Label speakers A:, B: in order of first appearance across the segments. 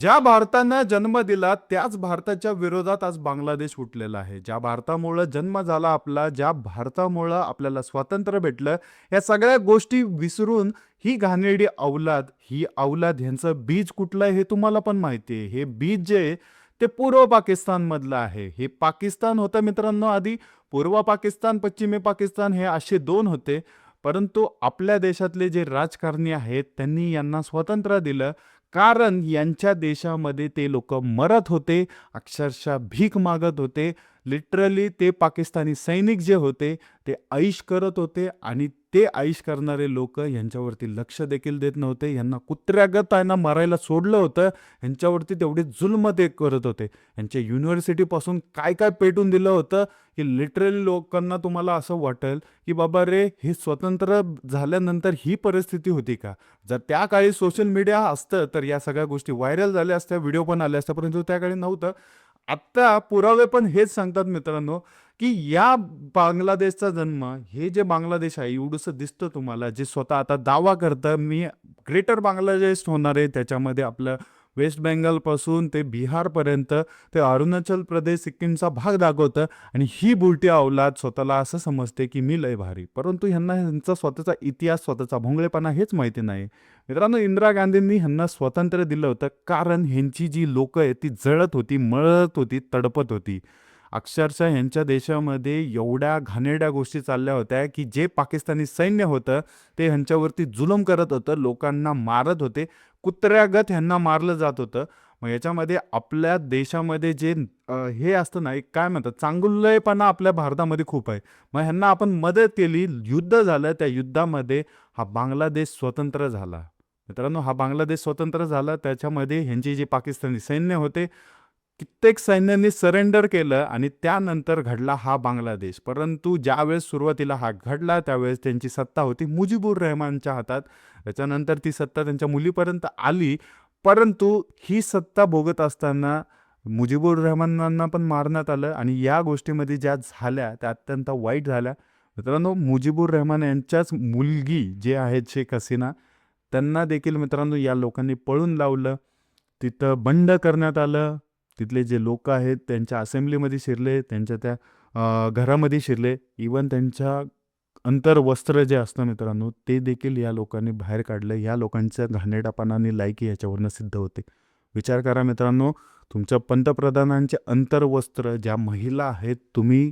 A: ज्या भारतानं जन्म दिला त्याच भारताच्या विरोधात आज बांगलादेश उठलेला आहे. ज्या भारतामुळं जन्म झाला आपला, ज्या भारतामुळं आपल्याला स्वातंत्र्य भेटलं, या सगळ्या गोष्टी विसरून ही घाणेरडी अवलाद, ही अवलाद ह्यांचं बीज कुठलं आहे हे तुम्हाला पण माहिती आहे. हे बीज जे आहे ते पूर्व पाकिस्तानमधलं आहे. हे पाकिस्तान होतं मित्रांनो आधी. पूर्व पाकिस्तान, पश्चिमी पाकिस्तान हे असे 2 होते. परंतु आपल्या देशातले जे राजकारणी आहेत त्यांनी यांना स्वातंत्र्य दिलं. कारण यांच्या देशामध्ये ते लोक मरत होते, अक्षरशः भीक मागत होते. लिटरली ते पाकिस्तानी सैनिक जे होते ते ऐश करत होते आणि ते ऐश करणारे लोक यांच्यावरती लक्ष देखील देत नव्हते. यांना कुत्र्यागत यांना मारायला सोडलं होतं. यांच्यावरती तेवढे जुल्म ते करत होते. यांच्या युनिव्हर्सिटीपासून काय काय पेटून दिलं होतं की लिटरली लोकांना तुम्हाला असं वाटेल की बाबा रे, हे स्वतंत्र झाल्यानंतर ही परिस्थिती होती का? जर त्या काळी सोशल मीडिया असतं तर या सगळ्या गोष्टी व्हायरल झाल्या असत्या, व्हिडिओ पण आले असत्या, परंतु त्या काळी नव्हतं. आत्ता पुरावे पण हेच सांगतात मित्रांनो, की या बांगलादेशचा जन्म, हे जे बांगलादेश आहे एवढंसं दिसतं तुम्हाला, जे स्वतः आता दावा करतं मी ग्रेटर बांगलादेश होणार आहे. त्याच्यामध्ये आपलं वेस्ट बेंगॉलपासून ते बिहारपर्यंत ते अरुणाचल प्रदेश, सिक्कीमचा भाग दाखवतं आणि ही बुलटी अवलाद स्वतःला असं समजते की मी लय भारी. परंतु ह्यांना ह्यांचा स्वतःचा इतिहास, स्वतःचा भोंगळेपणा हेच माहिती नाही. मित्रांनो, इंदिरा गांधींनी ह्यांना स्वातंत्र्य दिलं होतं कारण ह्यांची जी लोकं आहेत ती जळत होती, मळत होती, तडपत होती. अक्षरशः ह्यांच्या देशामध्ये एवढ्या घाणेरड्या गोष्टी चालल्या होत्या की जे पाकिस्तानी सैन्य होतं ते ह्यांच्यावरती जुलम करत होतं, लोकांना मारत होते, कुत्र्यागत ह्यांना मारलं जात होतं. मग याच्यामध्ये आपल्या देशामध्ये जे हे असतं ना, एक काय म्हणतात, चांगुलयपणा आपल्या भारतामध्ये खूप आहे. मग ह्यांना आपण मदत केली, युद्ध झालं, त्या युद्धामध्ये हा बांगलादेश स्वतंत्र झाला. मित्रांनो, हा बांगलादेश स्वतंत्र झाला त्याच्यामध्ये ह्यांची जे पाकिस्तानी सैन्य होते, कित्येक सैन्यांनी सरेंडर केलं आणि त्यानंतर घडला हा बांगलादेश. परंतु ज्यावेळेस सुरुवातीला हा घडला त्यावेळेस त्यांची सत्ता होती मुजीबुर रहमानच्या हातात. त्याच्यानंतर ती सत्ता त्यांच्या मुलीपर्यंत आली. परंतु ही सत्ता भोगत असताना मुजीबुर रहमानांना पण मारण्यात आलं आणि या गोष्टीमध्ये ज्या झाल्या त्या अत्यंत वाईट झाल्या. मित्रांनो, मुजीबुर रहमान यांच्याच मुलगी जे आहेत शेख हसीना, त्यांना देखील मित्रांनो या लोकांनी पळून लावलं. तिथं बंड करण्यात आलं. तिथले जे लोक आहेत त्यांच्या असेंब्लीमध्ये शिरले, त्यांच्या त्या घरामध्ये शिरले. इवन त्यांच्या अंतर्वस्त्र जे असतं मित्रांनो ते देखील या लोकांनी बाहेर काढलं. या लोकांच्या घाणेरडापणाने लायकी याच्यावरनं सिद्ध होते. विचार करा मित्रांनो, तुमच्या पंतप्रधानांचे अंतर्वस्त्र ज्या महिला आहेत, तुम्ही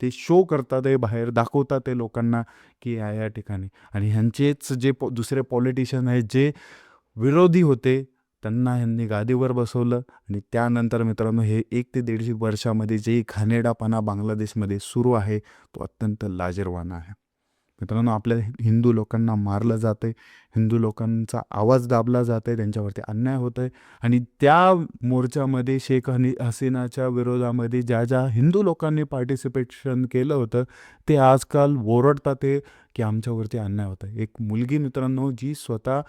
A: ते शो करता, ते बाहेर दाखवता ते लोकांना की या ठिकाणी, आणि ह्यांचेच जे दुसरे पॉलिटिशियन आहेत जे विरोधी होते त्यांना ह्यांनी गादीवर बसवलं. आणि त्यानंतर मित्रांनो हे 1 ते 1.5 वर्षामध्ये जे घाणेरडापणा बांगलादेशमध्ये सुरू आहे तो अत्यंत लाजिरवाणा आहे. मित्रांनो, आपल्या हिंदू लोकांना मारलं जातंय, हिंदू लोकांचा आवाज दाबला जातंय, त्यांच्यावरती अन्याय होतोय. आणि त्या मोर्चामध्ये शेख हसीनाच्या विरोधामध्ये ज्या ज्या हिंदू लोकांनी पार्टिसिपेशन केलं होतं ते आजकाल ओरडतात आहे की आमच्यावरती अन्याय होत आहे. एक मुलगी मित्रांनो जी स्वतः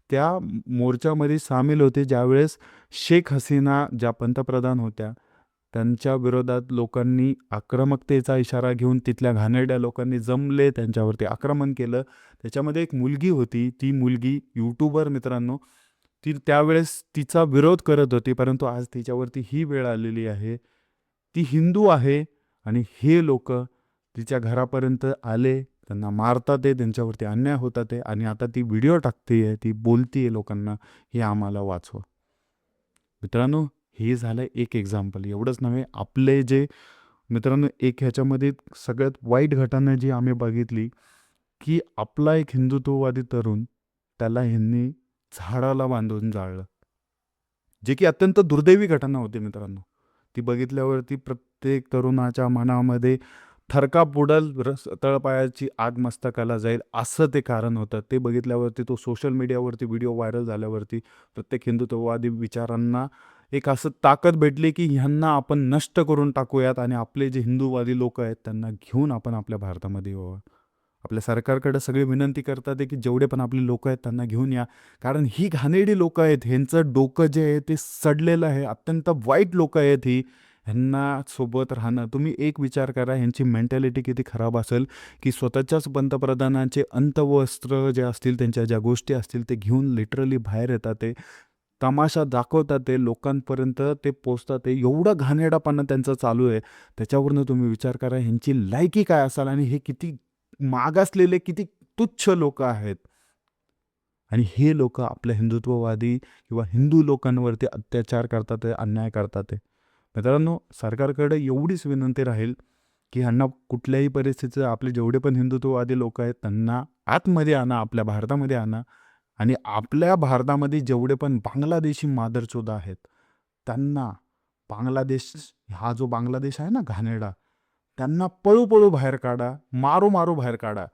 A: त्या मोर्चामध्ये सामील होते ज्यावेळेस शेख हसीना ज्या पंतप्रधान होत्या त्यांच्या विरोधात लोकांनी आक्रमकतेचा इशारा घेऊन तिथल्या घाणेरड्या लोकांनी जमले, त्यांच्यावरती आक्रमण केलं. त्याच्यामध्ये एक मुलगी होती, ती मुलगी यूट्यूबर मित्रांनो, ती त्यावेळेस तिचा विरोध करत होती, परंतु आज तिच्यावरती ही वेळ आलेली आहे. ती हिंदू आहे आणि हे लोक तिच्या घरापर्यंत आले, त्यांना मारतात आहे, त्यांच्यावरती अन्याय होतात आहे आणि आता ती व्हिडिओ टाकते आहे, ती बोलती आहे लोकांना, हे आम्हाला वाचवा. मित्रांनो, हे झालं एक एक्झाम्पल. एवढंच नव्हे, आपले जे मित्रांनो एक ह्याच्यामध्ये सगळ्यात वाईट घटना जी आम्ही बघितली की आपला एक हिंदुत्ववादी तरुण, त्याला ह्यांनी झाडाला बांधून जाळलं, जे की अत्यंत दुर्दैवी घटना होती मित्रांनो. ती बघितल्यावरती प्रत्येक तरुणाच्या मनामध्ये थरकाप उडल, तळपायाची आग मस्तकाला जाईल, असं ते कारण होतं. ते बघितल्यावरती, तो सोशल मीडियावरती व्हिडिओ व्हायरल झाल्यावरती प्रत्येक हिंदुत्ववादी विचारांना एक असं ताकद भेटली की ह्यांना आपण नष्ट करून टाकूयात आणि आपले जे हिंदूवादी लोक आहेत त्यांना घेऊन आपण आपल्या भारतामध्ये यावं. आपल्या सरकारकडे सगळे विनंती करतात की जेवढे पण आपले लोक आहेत त्यांना घेऊन या, कारण ही घाणेरडी लोक आहेत, ह्यांचं डोकं जे आहे ते सडलेलं आहे, अत्यंत वाईट लोक आहेत ही. ह्यांना सोबत राहणं, तुम्ही एक विचार करा ह्यांची मेंटॅलिटी किती खराब असेल की स्वतःच्याच पंतप्रधानांचे अंतवस्त्र जे असतील, त्यांच्या ज्या गोष्टी असतील ते घेऊन लिटरली बाहेर येतात ते तमाशा दाखवतात ते लोकांपर्यंत ते पोहोचतात ते एवढं घाणेरडापणा त्यांचं चालू आहे. त्याच्यावरनं तुम्ही विचार करा ह्यांची लायकी काय असेल आणि हे किती मागासलेले, किती तुच्छ लोकं आहेत. आणि हे लोकं आपल्या हिंदुत्ववादी किंवा हिंदू लोकांवरती अत्याचार करतात आहे, अन्याय करतात आहे. मित्रांनो, सरकारकडे एवढीच विनंती राहील, की ह्यांना कुठल्याही परिस्थितीत आपले जेवढे पण हिंदुत्ववादी लोकं आहेत, त्यांना आतमध्ये आणा, आपल्या भारतामध्ये आणा आणि आपल्या भारतामध्ये जेवढे पण बांगलादेशी मादरचोद आहेत, त्यांना बांगलादेश हा जो बांगलादेश आहे ना घाणेरडा, त्यांना पळू-पळू बाहेर काढा, मारू-मारू बाहेर काढा.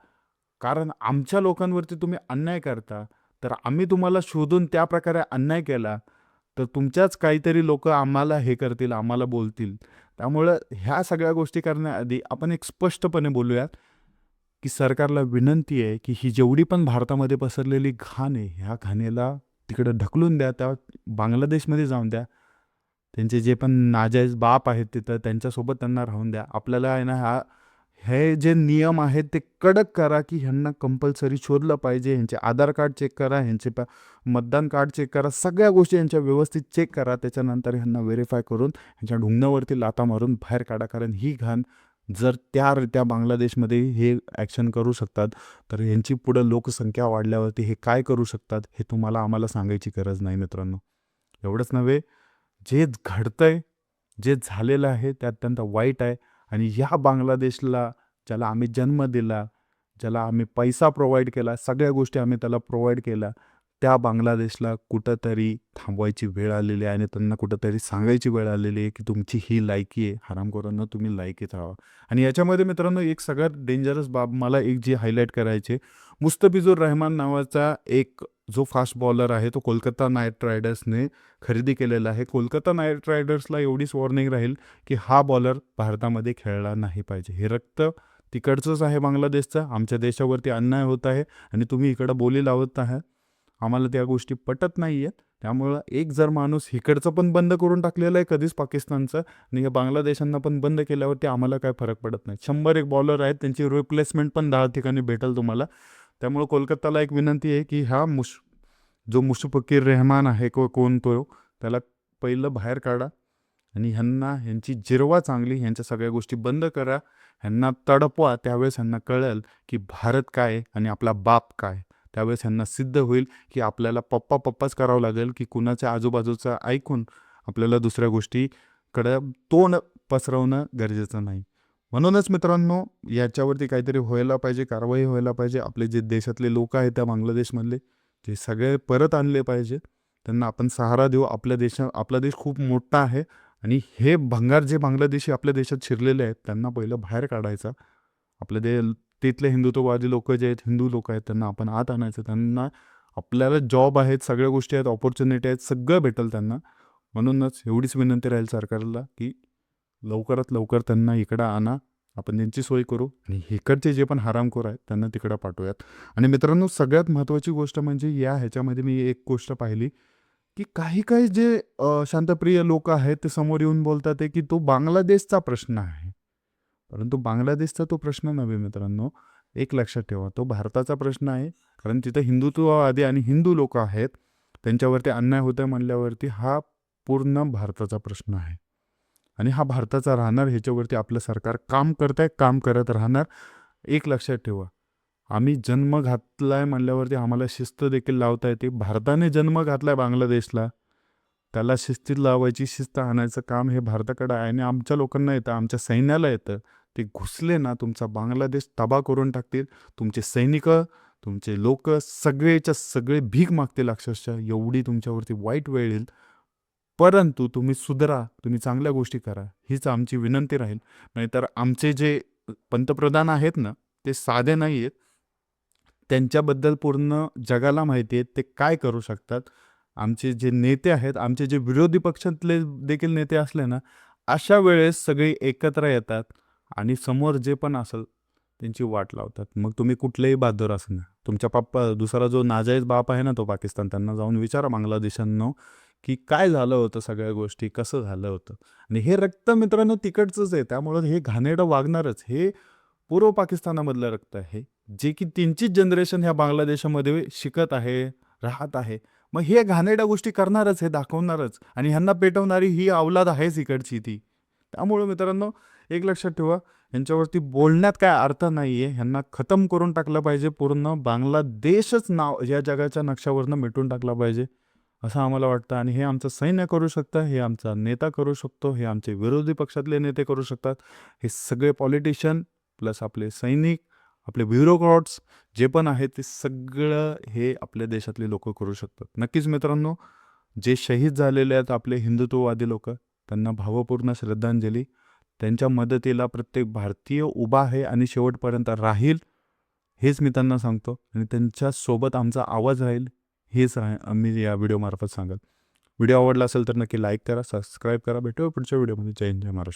A: कारण आमच्या लोकांवरती तुम्ही अन्याय करता, तर आम्ही तुम्हाला शोधून त्या प्रकारे अन्याय केला, तर तुमच्याच काहीतरी लोकं आम्हाला हे करतील, आम्हाला बोलतील. त्यामुळं ह्या सगळ्या गोष्टी करण्याआधी आपण एक स्पष्टपणे बोलूयात, की सरकारला विनंती आहे, की ही जेवढी पण भारतामध्ये पसरलेली घाण आहे, ह्या घाणीला तिकडं ढकलून द्या. त्या बांगलादेशमध्ये जाऊन द्या. त्यांचे जे पण नाजायज बाप आहेत तिथं त्यांच्यासोबत त्यांना राहून द्या. आपल्याला आहे ना हे जे नियम आहेत ते कडक करा, की ह्यांना कंपल्सरी शोधलं पाहिजे. ह्यांचे आधार कार्ड चेक करा, ह्यांचे मतदान कार्ड चेक करा. सगळ्या गोष्टी ह्यांच्या व्यवस्थित चेक करा. त्याच्यानंतर ह्यांना व्हेरिफाय करून ह्यांच्या ढुंगणावरती लाथा मारून बाहेर काढा. कारण ही घाण जर त्या बांगलादेशमध्ये हे ॲक्शन करू शकतात, तर ह्यांची पुढं लोकसंख्या वाढल्यावरती हे काय करू शकतात, हे तुम्हाला आम्हाला सांगायची गरज नाही मित्रांनो. एवढंच नव्हे, जे घडतंय, जे झालेलं आहे ते अत्यंत वाईट आहे आणि ह्या बांगलादेशला ज्याला आम्ही जन्म दिला, ज्याला आम्ही पैसा प्रोव्हाईड केला, सगळ्या गोष्टी आम्ही त्याला प्रोव्हाईड केल्या, त्या बांगलादेशला कुठंतरी थांबवायची वेळ आलेली आहे आणि त्यांना कुठंतरी सांगायची वेळ आलेली आहे, की तुमची ही लायकी आहे, हरामखोरांनो तुम्ही लायकीत राहावा. आणि याच्यामध्ये मित्रांनो एक सगळ्यात डेंजरस बाब मला एक जी हायलाईट करायची, मुस्तफिजुर रहमान नावाचा एक जो फास्ट बॉलर आहे, तो कोलकाता नाईट रायडर्सने खरेदी केलेला आहे. कोलकाता नाईट रायडर्सला एवढीच वॉर्निंग राहील, की हा बॉलर भारतामध्ये खेळला नाही पाहिजे. हे रक्त तिकडचंच आहे बांगलादेशचं. आमच्या देशावरती अन्याय होत आहे आणि तुम्ही इकडं बोली लावत आहात. आम्हाला त्या गोष्टी पटत नाही आहेत. त्यामुळं एक जर माणूस इकडचं पण बंद करून टाकलेलं आहे कधीच पाकिस्तानचं आणि हे बांगलादेशांना पण बंद केल्यावरती आम्हाला काय फरक पडत नाही. 100 बॉलर आहेत, त्यांची रिप्लेसमेंट पण 10 ठिकाणी भेटेल तुम्हाला. त्यामुळं कोलकाताला एक विनंती आहे, की जो मुशफिकुर रहमान आहे कोण तो, त्याला पहिलं बाहेर काढा आणि ह्यांची जिरवा चांगली, ह्यांच्या सगळ्या गोष्टी बंद करा. ह्यांना तडपवा, त्यावेळेस ह्यांना कळेल, की भारत काय आहे आणि आपला बाप काय. त्यावेळेस ह्यांना सिद्ध होईल, की आपल्याला पप्पाच करावं लागेल, की कुणाच्या आजूबाजूचं ऐकून आपल्याला दुसऱ्या गोष्टीकडं तोंड पसरवणं गरजेचं नाही. म्हणूनच मित्रांनो, याच्यावरती काहीतरी व्हायला पाहिजे, कारवाई व्हायला पाहिजे. आपले जे देशातले लोक आहेत त्या बांगलादेशमधले, ते सगळे परत आणले पाहिजे. त्यांना आपण सहारा देऊ. आपला देश खूप मोठा आहे आणि हे भंगार जे बांगलादेशी आपल्या देशात शिरलेले आहेत, त्यांना पहिलं बाहेर काढायचं. आपल्या तिथले हिंदुत्ववादी लोकं जे आहेत, हिंदू लोकं आहेत, त्यांना आपण आत आणायचं. त्यांना आपल्याला जॉब आहेत, सगळ्या गोष्टी आहेत, अपॉर्च्युनिटी आहेत, सगळं भेटेल त्यांना. म्हणूनच एवढीच विनंती राहील सरकारला, की लवकरात लवकर त्यांना इकडं आणा. आपण त्यांची सोय करू आणि इकडचे जे पण हरामखोर आहेत त्यांना तिकडं पाठवूयात. आणि मित्रांनो, सगळ्यात महत्त्वाची गोष्ट म्हणजे ह्याच्यामध्ये मी एक गोष्ट पाहिली, की काही जे शांतप्रिय लोकं आहेत ते समोर येऊन बोलतात आहे, की तो बांगलादेशचा प्रश्न आहे. परंतु बांगलादेशचा तो प्रश्न नव्हे मित्रांनो. एक लक्षात ठेवा, तो भारताचा प्रश्न आहे. कारण तिथं हिंदुत्ववादी आणि हिंदू लोकं आहेत. त्यांच्यावरती अन्याय होतोय म्हणल्यावरती हा पूर्ण भारताचा प्रश्न आहे. आणि हा भारताचा राहणार. ह्याच्यावरती आपलं सरकार काम करतंय, काम करत राहणार. एक लक्षात ठेवा, आम्ही जन्म घातलाय म्हणल्यावरती आम्हाला शिस्त देखील लावता येते. भारताने जन्म घातलाय बांगलादेशला, त्याला शिस्तीत लावायची, शिस्त आणायचं काम हे भारताकडं आहे आणि आमच्या लोकांना येतं, आमच्या सैन्याला येतं. ते घुसले ना तुमचा बांगलादेश तबाह करून टाकतील. तुमचे सैनिकं, तुमचे लोकं सगळेच्या सगळे भीक मागतील अक्षरशः. एवढी तुमच्यावरती वाईट वेळ येईल. परंतु तुम्ही सुधरा, तुम्ही चांगल्या गोष्टी करा, हीच आमची विनंती राहील. नाहीतर आमचे जे पंतप्रधान आहेत ना, ते साधे नाही आहेत. त्यांच्याबद्दल पूर्ण जगाला माहिती आहे ते काय करू शकतात. आमचे जे नेते आहेत, आमचे जे विरोधी पक्षातले देखील नेते असले ना, अशा वेळेस सगळे एकत्र येतात आणि समोर जे पण असेल त्यांची वाट लावतात. मग तुम्ही कुठलेही बहादूर असू ना, तुमच्या दुसरा जो नाजायज बाप आहे ना तो पाकिस्तान, त्यांना जाऊन विचारा बांगलादेशांनो, की काय झालं होतं, सगळ्या गोष्टी कसं झालं होतं. आणि हे रक्त मित्रांनो तिकडचंच आहे. त्यामुळं हे घाणेरडं वागणारच. हे पूर्व पाकिस्तानामधलं रक्त आहे, जे की त्यांचीच जनरेशन ह्या बांगलादेशामध्ये शिकत आहे, राहत आहे. मग हे घाणेरड्या गोष्टी करणारच, हे दाखवणारच आणि ह्यांना पेटवणारी ही अवलाद आहेच इकडची ती. त्यामुळे मित्रांनो, एक लक्षात ठेवा, यांच्यावरती बोलण्यात काय अर्थ नाही आहे. ह्यांना खतम करून टाकलं पाहिजे. पूर्ण बांगलादेशच नाव या जगाच्या नक्षावरनं मिटून टाकला पाहिजे, असं आम्हाला वाटतं. आणि हे आमचं सैन्य करू शकतं, हे आमचा नेता करू शकतो, हे आमचे विरोधी पक्षातले नेते करू शकतात. हे सगळे पॉलिटिशियन प्लस आपले सैनिक, आपले ब्युरोक्रॉट्स जे पण आहेत, ते सगळं हे आपल्या देशातले लोक करू शकतात. नक्कीच मित्रांनो, जे शहीद झालेले आहेत आपले हिंदुत्ववादी लोक, त्यांना भावपूर्ण श्रद्धांजली. त्यांच्या मदतीला प्रत्येक भारतीय उभा आहे आणि शेवटपर्यंत राहील, हेच मी त्यांना सांगतो. आणि त्यांच्यासोबत आमचा आवाज राहील, हेच मी या व्हिडिओमार्फत सांगेल. व्हिडिओ आवडला असेल तर नक्की लाईक करा, सबस्क्राईब करा. भेटूया पुढच्या व्हिडिओमध्ये. जय हिंद, जय महाराष्ट्र.